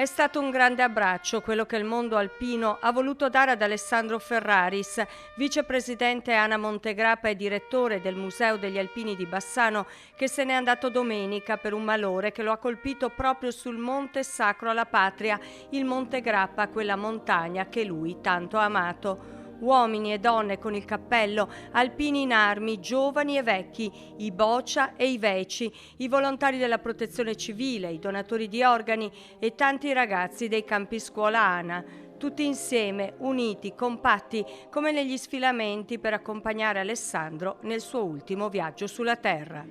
È stato un grande abbraccio quello che il mondo alpino ha voluto dare ad Alessandro Ferraris, vicepresidente Ana Montegrappa e direttore del Museo degli Alpini di Bassano, che se n'è andato domenica per un malore che lo ha colpito proprio sul monte sacro alla patria, il Monte Grappa, quella montagna che lui tanto ha amato. Uomini e donne con il cappello, alpini in armi, giovani e vecchi, i Bocia e i Veci, i volontari della protezione civile, i donatori di organi e tanti ragazzi dei campi scuola ANA, tutti insieme, uniti, compatti, come negli sfilamenti per accompagnare Alessandro nel suo ultimo viaggio sulla Terra.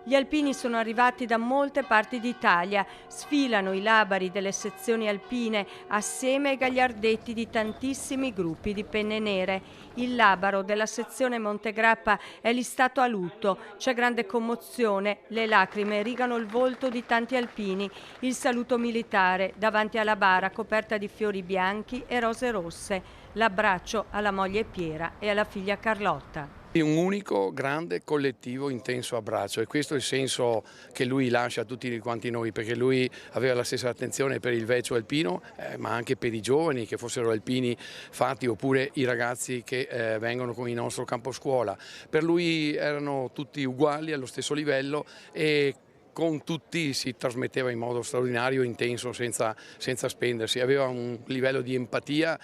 Gli alpini sono arrivati da molte parti d'Italia, sfilano i labari delle sezioni alpine assieme ai gagliardetti di tantissimi gruppi di penne nere. Il labaro della sezione Montegrappa è listato a lutto, c'è grande commozione, le lacrime rigano il volto di tanti alpini, il saluto militare davanti alla bara coperta di fiori bianchi e rose rosse, l'abbraccio alla moglie Piera e alla figlia Carlotta. Un unico, grande, collettivo, intenso abbraccio, e questo è il senso che lui lascia a tutti quanti noi, perché lui aveva la stessa attenzione per il vecchio alpino, ma anche per i giovani, che fossero alpini fatti, oppure i ragazzi che vengono con il nostro campo scuola. Per lui erano tutti uguali, allo stesso livello, e con tutti si trasmetteva in modo straordinario, intenso, senza spendersi. Aveva un livello di empatia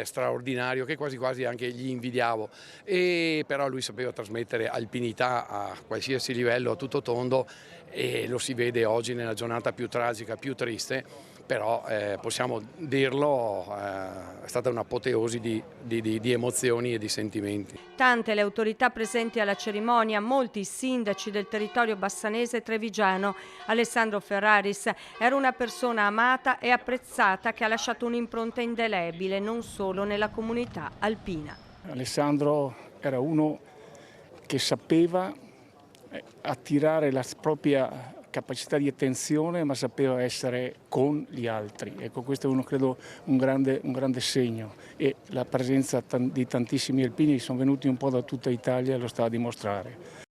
straordinario che quasi quasi anche gli invidiavo, però lui sapeva trasmettere alpinità a qualsiasi livello, a tutto tondo, e lo si vede oggi nella giornata più tragica, più triste. Però possiamo dirlo, è stata un'apoteosi di emozioni e di sentimenti. Tante le autorità presenti alla cerimonia, molti sindaci del territorio bassanese e trevigiano. Alessandro Ferraris era una persona amata e apprezzata che ha lasciato un'impronta indelebile non solo nella comunità alpina. Alessandro era uno che sapeva attirare la propria capacità di attenzione, ma sapeva essere con gli altri. Ecco, questo è uno, credo, un grande segno, e la presenza di tantissimi alpini che sono venuti un po' da tutta Italia lo sta a dimostrare.